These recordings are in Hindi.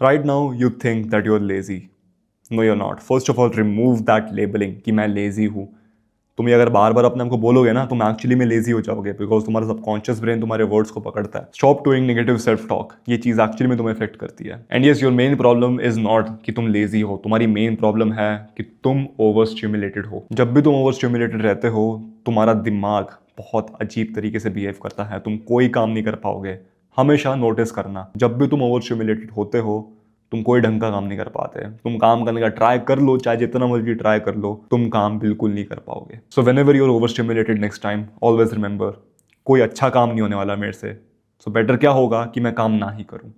Right now, you think that you're lazy. No, you're not. First of all, remove that labeling कि मैं lazy हूँ. तुम ये अगर बार बार अपने आप को बोलोगे ना, तुम एक्चुअली में लेजी हो जाओगे बिकॉज तुम्हारा सबकॉन्शियस ब्रेन तुम्हारे वर्ड्स को पकड़ता है. Stop doing negative self talk. ये चीज एक्चुअली में तुम्हें इफेक्ट करती है. And yes, your main problem is not कि तुम लेजी हो. तुम्हारी मेन प्रॉब्लम है कि तुम ओवर स्टिमुलेटेड हो. जब भी तुम ओवर स्टिमुलेटेड रहते हो, तुम्हारा दिमाग बहुत अजीब तरीके से बिहेव करता है. तुम कोई काम नहीं कर पाओगे. हमेशा नोटिस करना, जब भी तुम ओवर स्टिमुलेटेड होते हो, तुम कोई ढंग का काम नहीं कर पाते. तुम काम करने का ट्राई कर लो, चाहे जितना मर्जी ट्राई कर लो, तुम काम बिल्कुल नहीं कर पाओगे. So whenever you're overstimulated next time, always remember, कोई अच्छा काम नहीं होने वाला मेरे से. सो बेटर क्या होगा कि मैं काम ना ही करूं.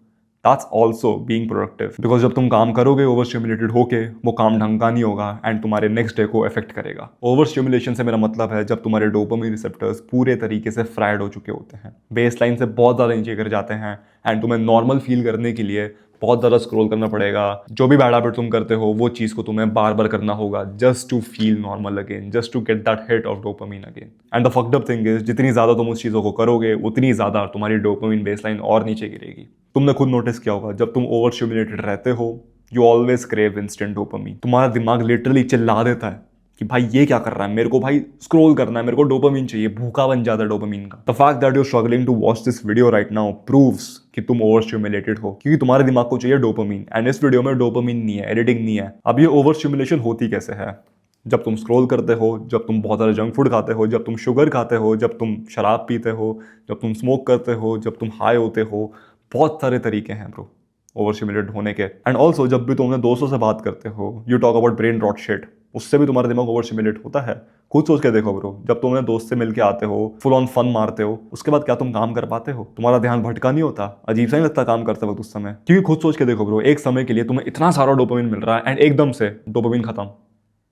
That's also being productive. Because जब तुम काम करोगे ओवर स्टिमुलेटेड होके, वो काम ढंग का नहीं होगा एंड तुम्हारे नेक्स्ट डे को इफेक्ट करेगा. ओवर स्टिमुलेशन से मेरा मतलब है जब तुम्हारे डोपामिन रिसेप्टर्स पूरे तरीके से फ्राइड हो चुके होते हैं, बेस लाइन से बहुत ज़्यादा नीचे गिर जाते हैं एंड तुम्हें नॉर्मल फील करने के लिए बहुत ज़्यादा स्क्रॉल करना पड़ेगा. जो भी बैड हैबिट तुम करते हो, वो चीज़ को तुम्हें बार बार करना होगा just to feel normal again, just to get that hit of dopamine again. And the fucked up thing is, जितनी ज़्यादा तुम उस चीज़ों को करोगे, उतनी ज़्यादा तुम्हारी डोपामिन बेसलाइन और नीचे गिरेगी. तुमने खुद नोटिस किया होगा, जब तुम ओवर स्टिमुलेटेड रहते हो, you always crave instant dopamine. तुम्हारा दिमाग लिटरली चिल्ला देता है कि भाई ये क्या कर रहा है, मेरे को भाई स्क्रॉल करना है, मेरे को डोपामिन चाहिए. भूखा बन जाता है डोपामिन का. The fact that you struggling to watch this video right now proves कि तुम ओवर स्टिमुलेटेड हो, क्योंकि तुम्हारे दिमाग को चाहिए डोपामिन. एंड इस वीडियो में डोपामिन नहीं है, एडिटिंग नहीं है. अब ये ओवर स्टिमुलेशन होती कैसे है? जब तुम स्क्रॉल करते हो, जब तुम बहुत सारे जंक फूड खाते हो, जब तुम शुगर खाते हो, जब तुम शराब पीते हो, जब तुम स्मोक करते हो, जब तुम हाई होते हो. बहुत सारे तरीके हैं ब्रो ओवर स्टिमुलेटेड होने के. एंड ऑल्सो जब भी तुम अपने दोस्तों से बात करते हो, you talk about brain rot shit, उससे भी तुम्हारा दिमाग ओवर स्टिमुलेट होता है. खुद सोच के देखो ब्रो, जब तुम अपने दोस्त से मिलके आते हो, फुल ऑन फन मारते हो, उसके बाद क्या तुम काम कर पाते हो? तुम्हारा ध्यान भटका नहीं होता? अजीब सा नहीं लगता काम करते वक्त उस समय? क्योंकि खुद सोच के देखो ब्रो, एक समय के लिए तुम्हें इतना सारा डोपामिन मिल रहा है एंड एकदम से डोपामिन खत्म,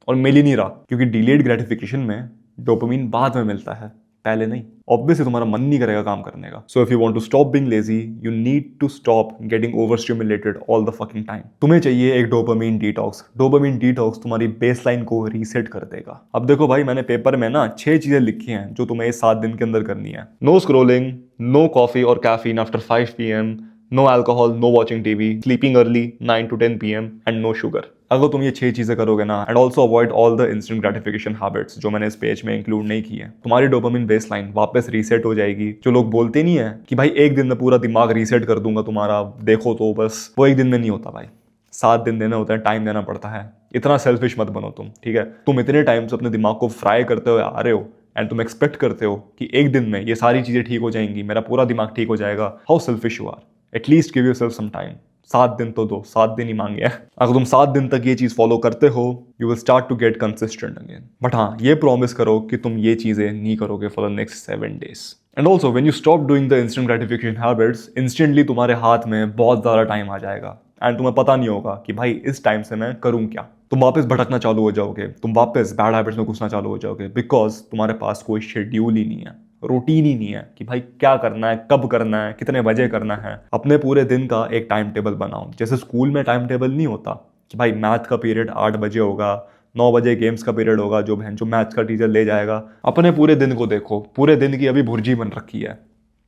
और मिल ही नहीं रहा. क्योंकि डिलेड ग्रेटिफिकेशन में डोपामिन बाद में मिलता है, पहले नहीं. ऑब्वियसली तुम्हारा मन नहीं करेगा काम करने का. So if you want to stop being lazy, you need to stop getting overstimulated all the fucking time. तुम्हें चाहिए एक डोपामिन डिटॉक्स. डोपामिन डिटॉक्स तुम्हारी बेसलाइन को रीसेट कर देगा. अब देखो भाई, मैंने पेपर में ना 6 चीजें लिखी हैं जो तुम्हें 7 दिन के अंदर करनी है. नो स्क्रोलिंग, नो कॉफी और caffeine after 5 PM, no alcohol, no watching TV, sleeping early 9 to 10 PM and no sugar. अगर तुम ये 6 चीजें करोगे ना, and also avoid all the instant gratification habits जो मैंने इस पेज में इंक्लूड नहीं की है, तुम्हारी डोपामिन बेसलाइन वापस रीसेट हो जाएगी. जो लोग बोलते नहीं है कि भाई एक दिन में पूरा दिमाग रीसेट कर दूंगा तुम्हारा, देखो तो बस, वो एक दिन में नहीं होता भाई. 7 दिन देना होता है, टाइम देना पड़ता है. इतना सेल्फिश मत बनो तुम, ठीक है? तुम इतने टाइम से अपने दिमाग को फ्राई करते हुए आ रहे हो एंड तुम एक्सपेक्ट करते हो कि एक दिन में ये सारी चीजें ठीक हो जाएंगी, मेरा पूरा दिमाग ठीक हो जाएगा. How selfish you are. At least give yourself some time. 7 दिन तो दो, 7 दिन ही मांगे हैं. अगर तुम 7 दिन तक ये चीज फॉलो करते हो, you will start to get consistent again. But हाँ, ये प्रॉमिस करो कि तुम ये चीजें नहीं करोगे for the next 7 days. And also when you stop doing the instant gratification habits, instantly तुम्हारे हाथ में बहुत ज्यादा टाइम आ जाएगा एंड तुम्हें पता नहीं होगा कि भाई इस टाइम से मैं करूं क्या. तुम वापस भटकना चालू हो जाओगे, तुम वापस बैड हैबिट्स में घुसना चालू हो जाओगे, बिकॉज तुम्हारे पास कोई शेड्यूल ही नहीं है, रूटीन ही नहीं है कि भाई क्या करना है, कब करना है, कितने बजे करना है. अपने पूरे दिन का एक टाइम टेबल बनाओ. जैसे स्कूल में टाइम टेबल नहीं होता कि भाई मैथ का पीरियड 8 बजे होगा, 9 बजे गेम्स का पीरियड होगा जो मैथ्स का टीचर ले जाएगा. अपने पूरे दिन को देखो, पूरे दिन की अभी भुर्जी बन रखी है.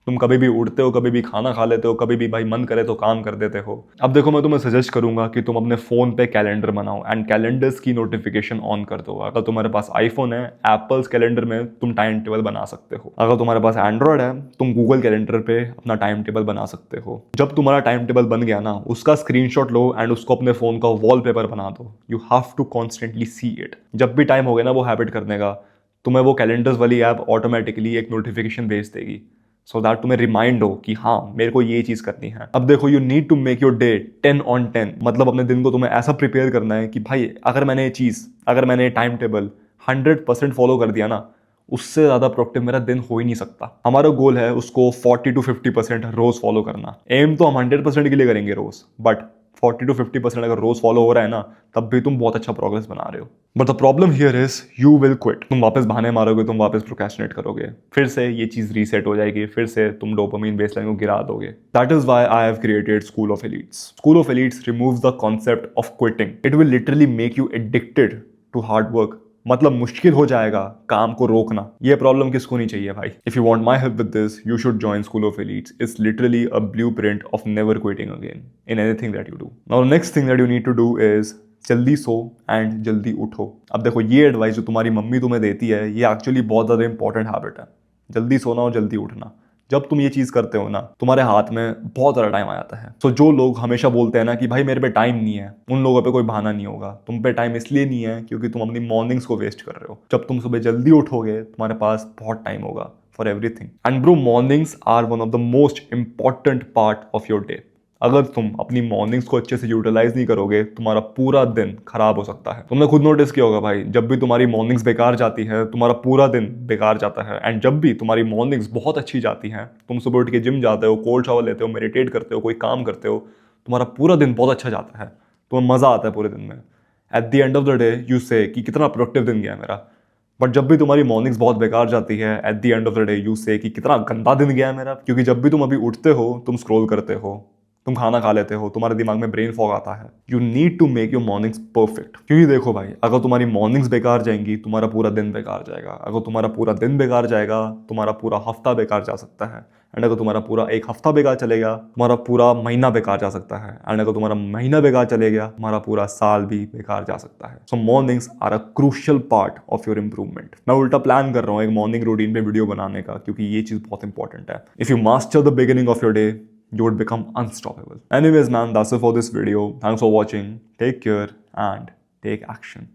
तुम कभी भी उठते हो, कभी भी खाना खा लेते हो, कभी भी भाई मन करे तो काम कर देते हो. अब देखो, मैं तुम्हें सजेस्ट करूंगा कि तुम अपने फोन पे कैलेंडर बनाओ एंड कैलेंडर्स की नोटिफिकेशन ऑन कर दो. अगर तुम्हारे पास आईफोन है, एप्पल्स कैलेंडर में तुम टाइम टेबल बना सकते हो. अगर तुम्हारे पास एंड्रॉयड है, तुम गूगल कैलेंडर पे अपना टाइम टेबल बना सकते हो. जब तुम्हारा टाइम टेबल बन गया ना, उसका स्क्रीनशॉट लो एंड उसको अपने फोन का वॉलपेपर बना दो. You have to constantly see it. जब भी टाइम हो गया ना वो हैबिट करने का, तुम्हें वो कैलेंडर्स वाली ऐप ऑटोमेटिकली एक नोटिफिकेशन भेज देगी, सो दैट तुम्हें रिमाइंड हो कि हाँ मेरे को ये चीज करनी है. अब देखो, you need to make your day 10/10. मतलब अपने दिन को तुम्हें ऐसा प्रिपेयर करना है कि भाई अगर मैंने टाइम टेबल 100% फॉलो कर दिया ना, उससे ज्यादा प्रोडक्टिव मेरा दिन हो ही नहीं सकता. हमारा गोल है उसको 40 to 50% रोज फॉलो करना. एम तो हम 100% के लिए करेंगे रोज, बट 40 to 50% अगर रोज फॉलो हो रहा है ना, तब भी तुम बहुत अच्छा प्रोग्रेस बना रहे हो. But the problem here is you will quit. तुम वापस बहाने मारोगे, तुम वापस प्रोक्रेस्टिनेट करोगे, फिर से ये चीज रीसेट हो जाएगी, फिर से तुम डोपामिन बेसलाइन को गिरा दोगे. That is why I have created school of elites. School of elites removes the concept of quitting. It will literally make you addicted to hard work मतलब मुश्किल हो जाएगा काम को रोकना। ये प्रॉब्लम किसको नहीं चाहिए भाई। If you want my help with this you should join school of elites. It's literally a blueprint of never quitting again in anything that you do. Now next thing that you need to do is जल्दी सो एंड जल्दी उठो। अब देखो ये एडवाइस जो तुम्हारी मम्मी तुम्हें देती है ये एक्चुअली बहुत ज़्यादा इंपॉर्टेंट हैबिट है, जल्दी सोना और जल्दी उठना। जब तुम ये चीज़ करते हो ना तुम्हारे हाथ में बहुत ज़्यादा टाइम आ जाता है। तो जो लोग हमेशा बोलते हैं ना कि भाई मेरे पे टाइम नहीं है, उन लोगों पे कोई बहाना नहीं होगा। तुम पे टाइम इसलिए नहीं है क्योंकि तुम अपनी मॉर्निंग्स को वेस्ट कर रहे हो। जब तुम सुबह जल्दी उठोगे तुम्हारे पास बहुत टाइम होगा for everything. And bro mornings are one of the most important part of your day. अगर तुम अपनी मॉर्निंग्स को अच्छे से यूटिलाइज नहीं करोगे तुम्हारा पूरा दिन खराब हो सकता है। तुमने खुद नोटिस किया होगा भाई, जब भी तुम्हारी मॉर्निंग्स बेकार जाती है तुम्हारा पूरा दिन बेकार जाता है। एंड जब भी तुम्हारी मॉर्निंग्स बहुत अच्छी जाती हैं, तुम सुबह उठ के जिम जाते हो, कोल्ड शावर लेते हो, मेडिटेट करते हो, कोई काम करते हो, तुम्हारा पूरा दिन बहुत अच्छा जाता है, तुम्हें मजा आता है पूरे दिन में। At the end of the day you से कि कितना प्रोडक्टिव दिन गया मेरा। बट जब भी तुम्हारी मॉर्निंग्स बहुत बेकार जाती है at the end of the day you से कि कितना गंदा दिन गया मेरा। क्योंकि जब भी तुम अभी उठते हो तुम स्क्रॉल करते हो, तुम खाना खा लेते हो, तुम्हारे दिमाग में ब्रेन फॉग आता है। You need to make your mornings perfect. क्योंकि देखो भाई अगर तुम्हारी मॉर्निंग्स बेकार जाएंगी तुम्हारा पूरा दिन बेकार जाएगा। अगर तुम्हारा पूरा दिन बेकार जाएगा तुम्हारा पूरा हफ्ता बेकार जा सकता है। एंड अगर तुम्हारा पूरा एक हफ्ता बेकार चलेगा तुम्हारा पूरा महीना बेकार जा सकता है। एंड अगर तुम्हारा महीना बेकार चलेगा तुम्हारा पूरा साल भी बेकार जा सकता है। So mornings are a crucial part of your improvement. मैं उल्टा प्लान कर रहा हूँ एक मॉर्निंग रूटीन पे वीडियो बनाने का क्योंकि ये चीज़ बहुत इंपॉर्टेंट है। If you master the beginning of your day you would become unstoppable. Anyways, man, that's it for this video. Thanks for watching. Take care and take action.